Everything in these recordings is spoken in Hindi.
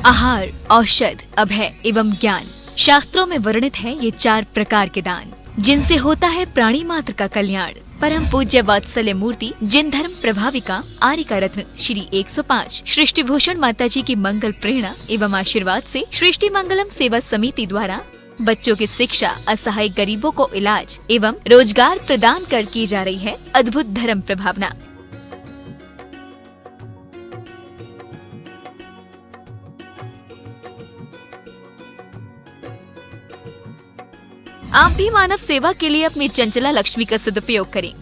आहार, औषध, अभय एवं ज्ञान। शास्त्रों में वर्णित है ये 4 प्रकार के दान, जिनसे होता है प्राणी मात्र का कल्याण। परम पूज्य वात्सल्य मूर्ति जिन धर्म प्रभाविका आर्यिका रत्न श्री 105 सृष्टि भूषण माता जी की मंगल प्रेरणा एवं आशीर्वाद से सृष्टि मंगलम सेवा समिति द्वारा बच्चों की शिक्षा, असहाय गरीबों को इलाज एवं रोजगार प्रदान कर की जा रही है अद्भुत धर्म प्रभावना। आप भी मानव सेवा के लिए अपनी चंचला लक्ष्मी का सदुपयोग करें।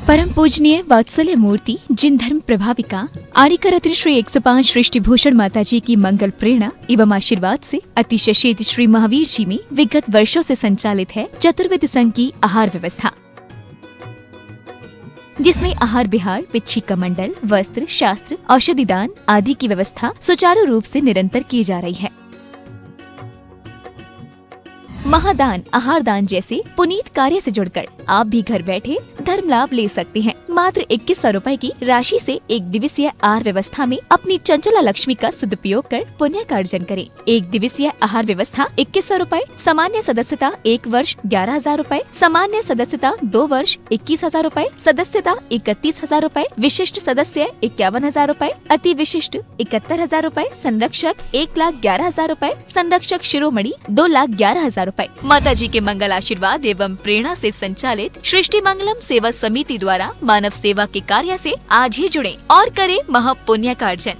परम पूजनीय वात्सल्य मूर्ति जिन धर्म प्रभाविका आर्यिका रत्न श्री 105 सृष्टि भूषण माता जी की मंगल प्रेरणा एवं आशीर्वाद से अतिशय शीत श्री महावीर जी में विगत वर्षों से संचालित है चतुर्वेद संघ की आहार व्यवस्था, जिसमें आहार विहार, पिच्छी कमंडल, वस्त्र, शास्त्र, औषधि दान आदि की व्यवस्था सुचारू रूप से निरंतर की जा रही है। महादान, आहार दान जैसे पुनीत कार्य से जुड़कर आप भी घर बैठे धर्म लाभ ले सकते हैं। मात्र 2100 रुपए की राशि से एक दिवसीय आहार व्यवस्था में अपनी चंचला लक्ष्मी का सदुपयोग कर पुण्य का अर्जन करें। एक दिवसीय आहार व्यवस्था 2100 रुपए, सामान्य सदस्यता 1 वर्ष 11,000 रुपए, सामान्य सदस्यता 2 वर्ष 21,000 रुपए, सदस्यता 31,000 रुपए, विशिष्ट सदस्य 51,000 रुपए, अति विशिष्ट 71,000 रुपए, संरक्षक 1,11,000 रुपए, संरक्षक शिरोमणि 2,11,000 रुपए। माता जी के मंगल आशीर्वाद एवं प्रेरणा से संचालित सृष्टि मंगलम सेवा समिति द्वारा मानव सेवा के कार्य से आज ही जुड़ें और करें महापुण्य का अर्जन।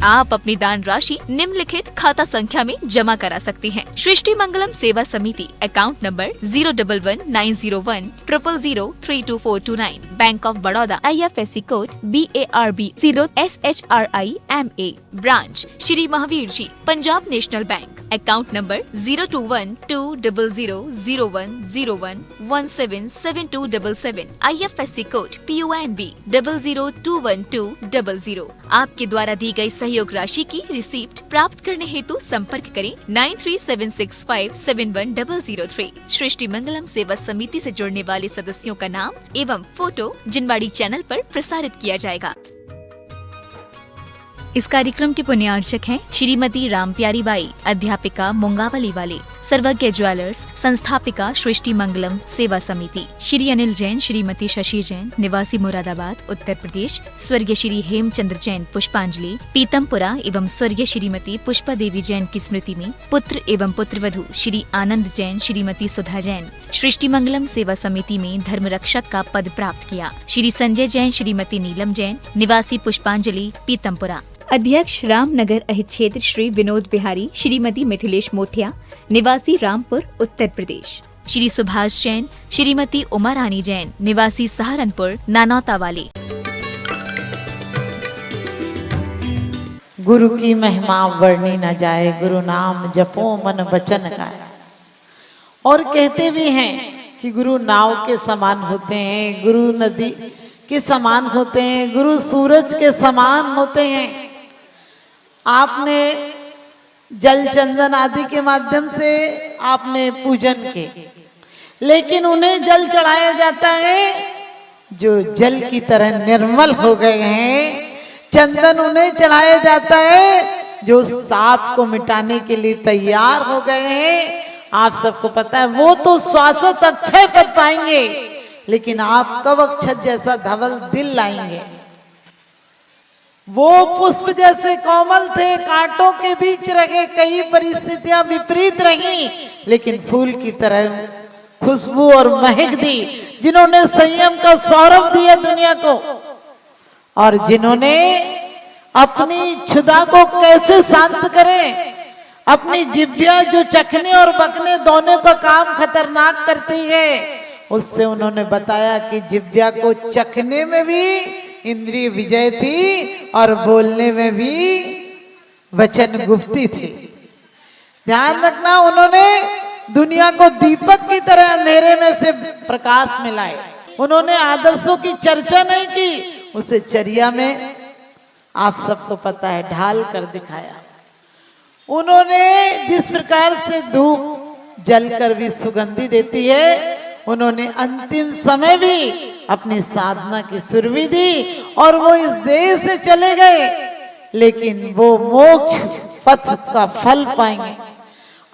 आप अपनी दान राशि निम्नलिखित खाता संख्या में जमा करा सकते हैं। सृष्टि Mangalam Seva Samiti, account number 011901000322429, bank of Baroda, IFSC code BARB 0SHRIMA, branch Shri Mahavir ji, Punjab national bank, account number 02120000101177277, IFSC code PONB 0021200। आपके द्वारा दी गई सहयोग राशि की रिसीप्ट प्राप्त करने हेतु संपर्क करें 9376571003। सृष्टि मंगलम सेवा समिति से जुड़ने वाले सदस्यों का नाम एवं फोटो जिनवाड़ी चैनल पर प्रसारित किया जाएगा। इस कार्यक्रम के पुण्यार्चक हैं श्रीमती राम प्यारी बाई, अध्यापिका मुंगावली वाले, सर्वज्ञ ज्वेलर्स, संस्थापिका सृष्टि मंगलम सेवा समिति, श्री अनिल जैन, श्रीमती शशि जैन, निवासी मुरादाबाद उत्तर प्रदेश, स्वर्गीय श्री हेमचंद्र जैन पुष्पांजलि पीतमपुरा एवं स्वर्गीय श्रीमती पुष्पा देवी जैन की स्मृति में पुत्र एवं पुत्रवधू श्री आनंद जैन, श्रीमती सुधा जैन सृष्टि मंगलम सेवा समिति में धर्म रक्षक का पद प्राप्त किया। श्री संजय जैन, श्रीमती नीलम जैन, निवासी पुष्पांजलि पीतमपुरा। अध्यक्ष रामनगर अहित क्षेत्र श्री विनोद बिहारी, श्रीमती मिथिलेश मोठिया, निवासी रामपुर उत्तर प्रदेश। श्री सुभाष जैन, श्रीमती उमा रानी जैन, निवासी सहारनपुर नानौता वाले। गुरु की महिमा वर्णी न जाए, गुरु नाम जपो मन वचन गाए। और कहते भी हैं कि गुरु नाव के समान होते हैं, गुरु नदी के समान होते हैं, गुरु सूरज के समान होते हैं। आपने जल चंदन आदि के माध्यम से आपने पूजन के, लेकिन उन्हें जल चढ़ाया जाता है जो जल की तरह निर्मल हो गए हैं। चंदन उन्हें चढ़ाया जाता है जो ताप को मिटाने के लिए तैयार हो गए हैं। आप सबको पता है वो तो शाश्वत अक्षय पद पाएंगे, लेकिन आप कब अक्षत जैसा धवल दिल लाएंगे। वो पुष्प जैसे कोमल थे, कांटों के बीच रहे, कई परिस्थितियां विपरीत रहीं, लेकिन फूल की तरह खुशबू और महक दी। जिन्होंने संयम का सौरभ दिया दुनिया को, और जिन्होंने अपनी क्षुधा को कैसे शांत करें, अपनी जिह्वा जो चखने और बकने दोनों का काम खतरनाक करती है, उससे उन्होंने बताया कि जिह्वा को चखने में भी इंद्रिय विजय थी और बोलने में भी वचन गुप्ती थी। ध्यान रखना, उन्होंने दुनिया को दीपक की तरह अंधेरे में से प्रकाश में लाए। उन्होंने आदर्शों की चर्चा नहीं की, उसे चर्या में आप सबको पता है ढाल कर दिखाया। उन्होंने जिस प्रकार से धूप जलकर भी सुगंधी देती है, उन्होंने अंतिम समय भी अपनी साधना की सुरभि दी और वो इस देश से चले गए, लेकिन वो मोक्ष पथ का फल पाएंगे।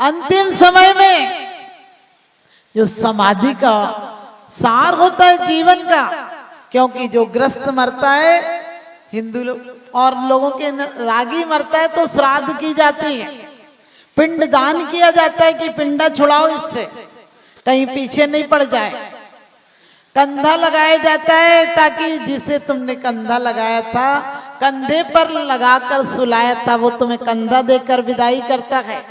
अंतिम समय में जो समाधि का सार होता है जीवन का, क्योंकि जो ग्रस्त मरता है, हिंदू लोग और लोगों के रागी मरता है तो श्राद्ध की जाती है, पिंड दान किया जाता है कि पिंडा छुड़ाओ इससे, कहीं पीछे नहीं पड़ जाए। कंधा लगाया जाता है ताकि जिसे तुमने कंधा लगाया था, कंधे पर लगाकर सुलाया था, वो तुम्हें कंधा देकर विदाई करता है।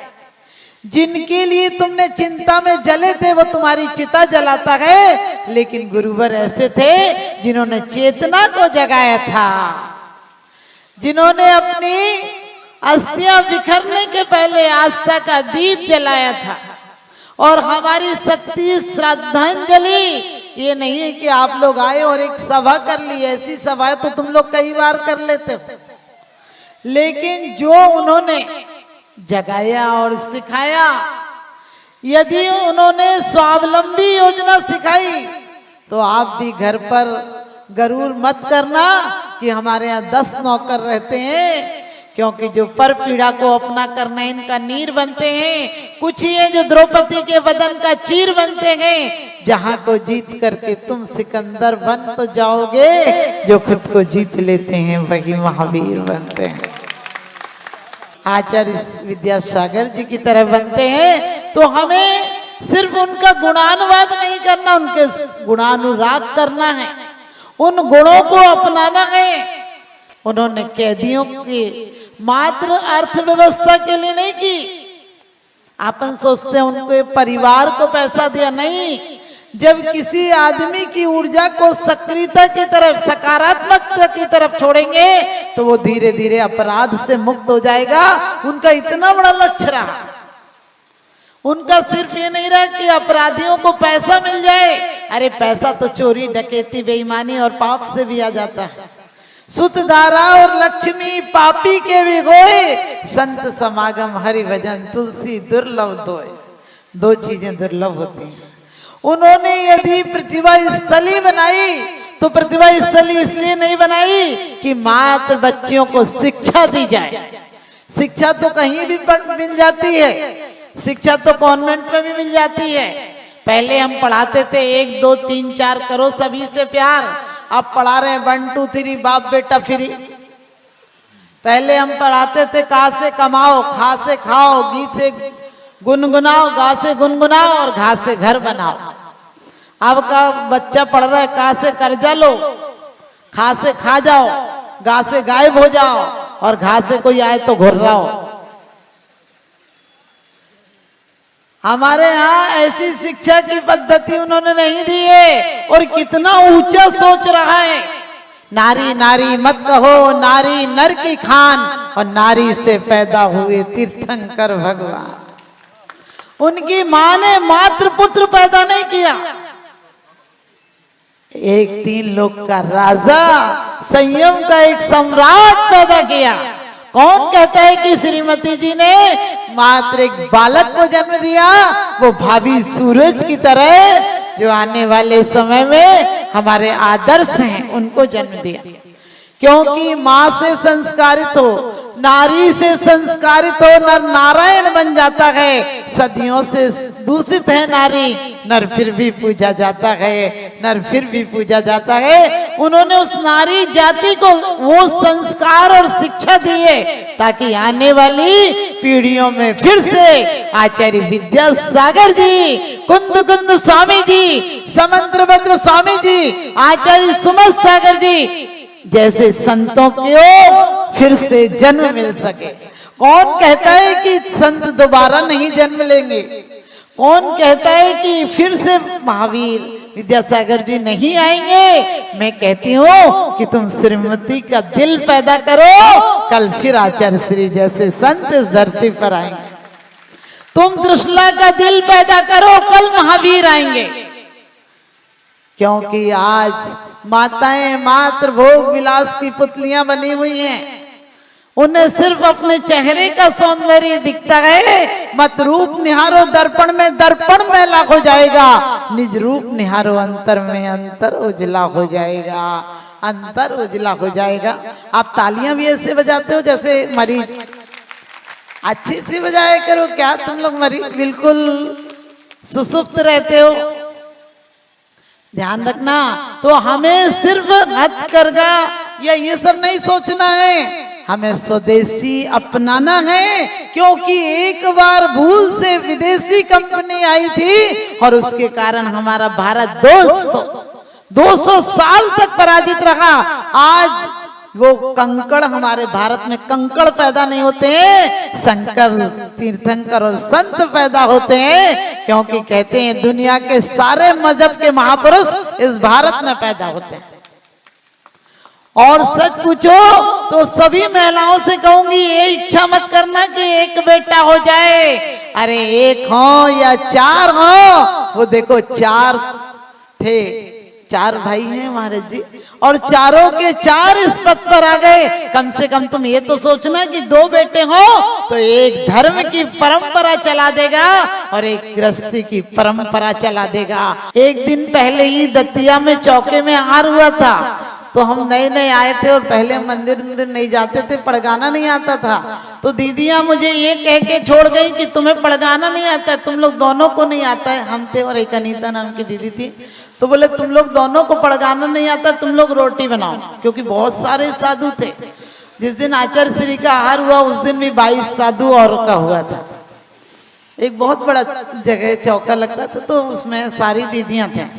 जिनके लिए तुमने चिंता में जले थे वो तुम्हारी चिता जलाता है। लेकिन गुरुवर ऐसे थे जिन्होंने चेतना को जगाया था, जिन्होंने अपनी अस्थियां बिखरने के पहले आस्था का दीप जलाया था। और हमारी सत्य श्रद्धांजलि ये नहीं है कि आप लोग आए और एक सभा कर ली, ऐसी सभा तो तुम लोग कई बार कर लेते हो, लेकिन जो उन्होंने जगाया और सिखाया, यदि उन्होंने स्वावलंबी योजना सिखाई तो आप भी घर पर गरूर मत करना कि हमारे यहाँ 10 नौकर रहते हैं, क्योंकि जो पर पीड़ा को अपना करना इनका नीर बनते हैं। कुछ ही है जो द्रौपदी के बदन का चीर बनते हैं। जहां को जीत करके तुम सिकंदर बन तो जाओगे, जो खुद को जीत लेते हैं वही महावीर बनते हैं। आचार्य विद्यासागर जी की तरह बनते हैं। तो हमें सिर्फ उनका गुणानुवाद नहीं करना, उनके गुणानुराग करना है, उन गुणों को अपनाना है। उन्होंने कैदियों की मात्र अर्थव्यवस्था के लिए नहीं की। अपन सोचते हैं उनके परिवार को पैसा दिया, नहीं। जब किसी आदमी की ऊर्जा को सक्रियता की तरफ, सकारात्मकता की तरफ छोड़ेंगे तो वो धीरे धीरे अपराध से मुक्त हो जाएगा। उनका इतना बड़ा लक्ष्य रहा। उनका सिर्फ ये नहीं रहा कि अपराधियों को पैसा मिल जाए। अरे पैसा तो चोरी, डकैती, बेईमानी और पाप से भी आ जाता है। सुत धारा और लक्ष्मी पापी के भी गोए, संत समागम हरि भजन तुलसी दुर्लभ दोए। दो चीजें दुर्लभ होती हैं। उन्होंने यदि प्रतिभा स्थली बनाई तो प्रतिभा स्थली इसलिए नहीं बनाई कि मात्र बच्चियों को शिक्षा दी जाए। शिक्षा तो कहीं भी मिल जाती है, शिक्षा तो कॉन्वेंट में भी मिल जाती है। पहले हम पढ़ाते थे 1 2 3 4 करो सभी से प्यार। अब पढ़ा रहे हैं 1 2 3 बाप बेटा फ्री। पहले हम पढ़ाते थे का से कमाओ, खा से खाओ, गी से गुनगुनाओ, गा से गुनगुनाओ और घा से घर बनाओ। अब का बच्चा पढ़ रहा है का से कर्जा लो, खा से खा जाओ, गा से गायब हो जाओ और घा से कोई आए तो घुर्राओ। हमारे यहाँ ऐसी शिक्षा की पद्धति उन्होंने नहीं दी है। और कितना ऊंचा सोच रहा है। नारी नारी मत कहो, नारी नर की खान, और नारी से पैदा हुए तीर्थंकर भगवान। उनकी मां ने मात्र पुत्र पैदा नहीं किया, एक 3 लोक का राजा, संयम का एक सम्राट पैदा किया। कौन कहता है कि श्रीमती जी ने मात्र एक बालक को जन्म दिया? वो भावी सूरज की तरह जो आने वाले समय में हमारे आदर्श हैं, उनको जन्म दिया। क्योंकि माँ से संस्कारित हो, नारी से संस्कारित हो, नर नारायण बन जाता है। सदियों से दूषित है नारी, नर फिर भी पूजा जाता है, नर फिर भी पूजा जाता है। उन्होंने उस नारी जाति को वो संस्कार और शिक्षा दिए ताकि आने वाली पीढ़ियों में फिर से आचार्य विद्यासागर जी, कुंद कुंद स्वामी जी, समंत्रभद्र स्वामी जी, आचार्य सुमत सागर जी जैसे संतों को फिर से जन्म मिल सके। कौन कहता है कि संत दोबारा नहीं जन्म लेंगे? कौन कहता है कि फिर से महावीर विद्यासागर जी नहीं आएंगे? मैं कहती हूँ कि तुम श्रीमती का दिल पैदा करो, कल फिर आचार्य श्री जैसे संत इस धरती पर आएंगे। तुम त्रिशला का दिल पैदा करो, कल महावीर आएंगे। क्योंकि आज माताएं मात्र भोग विलास की पुतलियां बनी हुई हैं। उन्हें सिर्फ अपने चेहरे का सौंदर्य दिखता है। मत रूप निहारो दर्पण में मैला हो जाएगा। निज रूप निहारो अंतर में अंतर उजला हो जाएगा। अंतर उजला हो जाएगा। आप तालियां भी ऐसे बजाते हो जैसे मरीज, अच्छी सी बजाया करो। क्या तुम लोग मरीज बिल्कुल सुसुप्त रहते हो? ध्यान रखना। तो हमें सिर्फ हथकरघा या ये सब नहीं सोचना है, हमें स्वदेशी अपनाना है। क्योंकि एक बार भूल से विदेशी कंपनी आई थी और उसके कारण हमारा भारत 200 साल तक पराजित रहा। आज वो कंकड़, हमारे भारत में कंकड़ पैदा नहीं होते हैं, शंकर, तीर्थंकर और संत पैदा होते हैं। क्योंकि कहते हैं दुनिया के सारे मजहब के महापुरुष इस भारत में पैदा होते हैं। और सच पूछो तो सभी महिलाओं से कहूंगी, ये इच्छा मत करना कि एक बेटा हो जाए। अरे एक हो या 4 हो, वो देखो 4 थे, 4 भाई हैं महाराज जी, और चारों के 4 इस पद पर आ गए। कम से कम तुम ये तो सोचना कि 2 बेटे हो तो एक धर्म की परंपरा चला देगा और एक गृहस्थी की परंपरा चला देगा। एक दिन पहले ही दतिया में चौके में हार हुआ था, तो हम नए नए आए थे और पहले मंदिर नहीं जाते थे, पड़गाना नहीं आता था। तो दीदियां मुझे ये कह के छोड़ गई कि तुम्हें पड़गाना नहीं आता है, तुम लोग दोनों को नहीं आता है। हम थे और एक अनीता नाम की दीदी थी, तो बोले तुम लोग दोनों को पड़गाना नहीं आता, तुम लोग रोटी बनाओ। क्योंकि बहुत सारे साधु थे। जिस दिन आचार्य श्री का आहार हुआ उस दिन भी 22 साधु और का हुआ था। एक बहुत बड़ा जगह चौका लगता था, तो उसमें सारी दीदियां थी।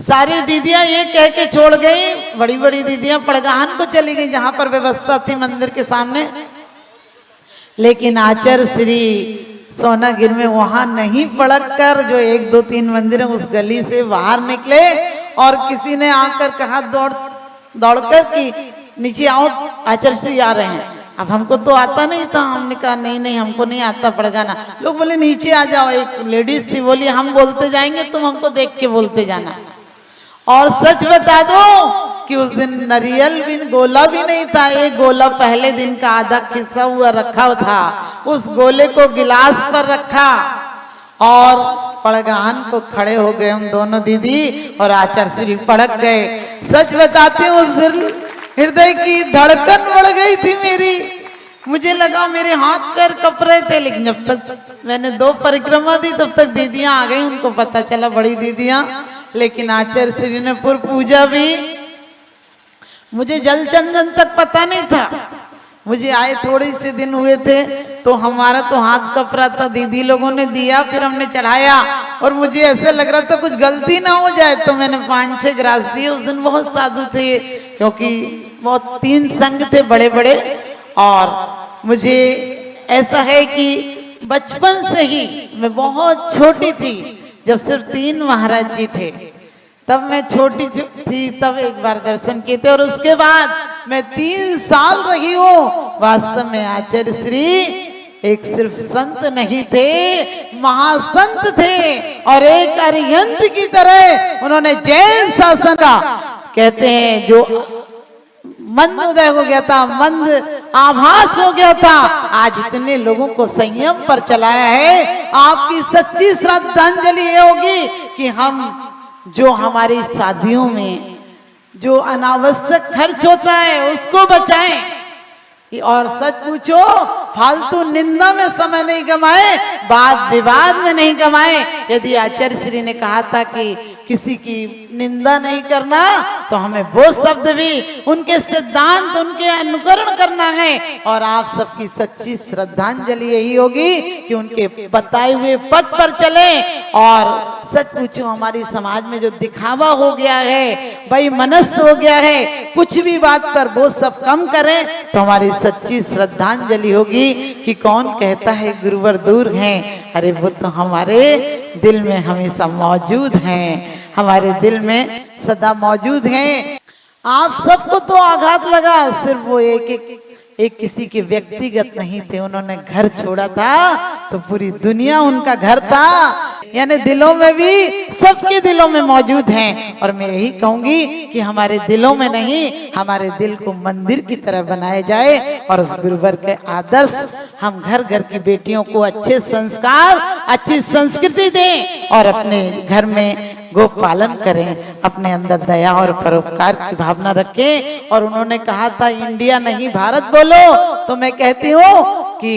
सारी दीदियां ये कह के छोड़ गई, बड़ी बड़ी दीदियां पड़गाहन को चली गई जहां पर व्यवस्था थी मंदिर के सामने। लेकिन आचार्य श्री सोनागिर में वहां नहीं पड़क कर, जो 1 2 3 मंदिर है उस गली से बाहर निकले और किसी ने आकर कहा दौड़कर कि नीचे आओ, आचार्य श्री आ रहे हैं। अब हमको तो आता नहीं था, हमने कहा नहीं हमको नहीं आता पड़गाना। लोग बोले नीचे आ जाओ। एक लेडीज थी, बोली हम बोलते जाएंगे, तुम हमको देख के बोलते जाना। और सच बता दो कि उस दिन नारियल भी, गोला भी नहीं था। एक गोला पहले दिन का आधा खिसा हुआ रखा था, उस गोले को गिलास पर रखा और पड़गाहन को खड़े हो गए हम दोनों दीदी और आचार्य श्री पड़क गए। सच बताते हैं उस दिन हृदय की धड़कन बढ़ गई थी मेरी। मुझे लगा मेरे हाथ पैर कप रहे थे, लेकिन जब तक मैंने 2 परिक्रमा दी तब तक दीदियां आ गई, उनको पता चला, बड़ी दीदियां। लेकिन आचार्य श्री ने पूर्व पूजा भी, मुझे जल चंदन तक पता नहीं था। मुझे आए थोड़े से दिन हुए थे, तो हमारा तो हाथ कप रहा था, दीदी लोगों ने दिया, फिर हमने चढ़ाया और मुझे ऐसे लग रहा था कुछ गलती ना हो जाए, तो मैंने 5-6 ग्रास दिए। उस दिन बहुत साधु थे, क्योंकि बहुत 3 संघ थे बड़े बड़े। और मुझे ऐसा है कि बचपन से ही, मैं बहुत छोटी थी जब सिर्फ 3 महाराज जी थे, तब मैं छोटी थी, तब एक बार दर्शन किए थे। और उसके बाद मैं 3 साल रही हूँ। वास्तव में आचार्य श्री एक सिर्फ संत नहीं थे, महासंत थे और एक अरिहंत की तरह उन्होंने जैन शासन का, कहते हैं जो मंद उदय हो गया था, मंद आभास हो गया था, आज इतने लोगों को संयम पर चलाया है। आपकी सच्ची श्रद्धांजलि ये होगी कि हम जो हमारी शादियों में जो अनावश्यक खर्च होता है उसको बचाएं। और सच पूछो, फालतू निंदा में समय नहीं गवाए, वाद विवाद में नहीं गवाए। यदि आचार्य श्री ने कहा था कि किसी की निंदा नहीं करना, तो हमें वो शब्द भी, उनके सिद्धांत, उनके अनुकरण करना है। और आप सबकी सच्ची श्रद्धांजलि यही होगी कि उनके बताए हुए पथ पर चले। और सच पूछो, हमारी समाज में जो दिखावा हो गया है, भाई मनस्य हो गया है, कुछ भी बात पर वो सब कम करें, तो हमारी सच्ची श्रद्धांजलि होगी कि कौन कहता है गुरुवर दूर हैं, अरे वो तो हमारे दिल में हमेशा मौजूद हैं, हमारे दिल में सदा मौजूद हैं। आप सबको तो आघात लगा, सिर्फ वो एक किसी के व्यक्तिगत नहीं थे, उन्होंने घर छोड़ा था तो पूरी दुनिया उनका घर था। यानी दिलों में भी, सबके दिलों में मौजूद हैं। और मैं यही कहूंगी कि हमारे दिलों में नहीं, हमारे दिल को मंदिर की तरह बनाया जाए और उस गुरुवर के आदर्श हम घर घर की बेटियों को अच्छे संस्कार, अच्छी संस्कृति दें और अपने घर में गोपालन करें, अपने अंदर दया और परोपकार की भावना रखें। और उन्होंने कहा था इंडिया नहीं भारत बोलो, तो मैं कहती हूँ कि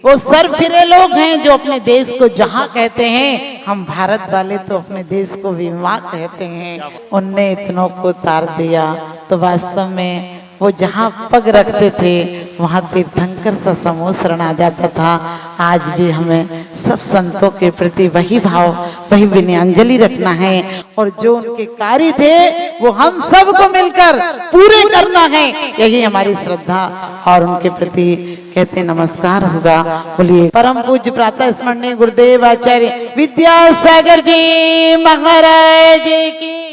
वो सर फिरे लोग हैं जो अपने देश को जहां कहते हैं, हम भारत वाले तो अपने देश को भी वहां कहते हैं। उनने इतनों को उतार दिया तो वास्तव में वो जहाँ पग रखते थे वहाँ तीर्थंकर सा समूह शरण आ जाता था। आज भी हमें सब संतों के प्रति वही भाव, वही विनयाञ्जलि रखना है और जो उनके कार्य थे वो हम सबको मिलकर पूरे करना है। यही हमारी श्रद्धा और उनके प्रति कहते नमस्कार होगा। बोलिए परम पूज्य प्रातः स्मरणीय गुरुदेव आचार्य विद्यासागर जी महाराज की।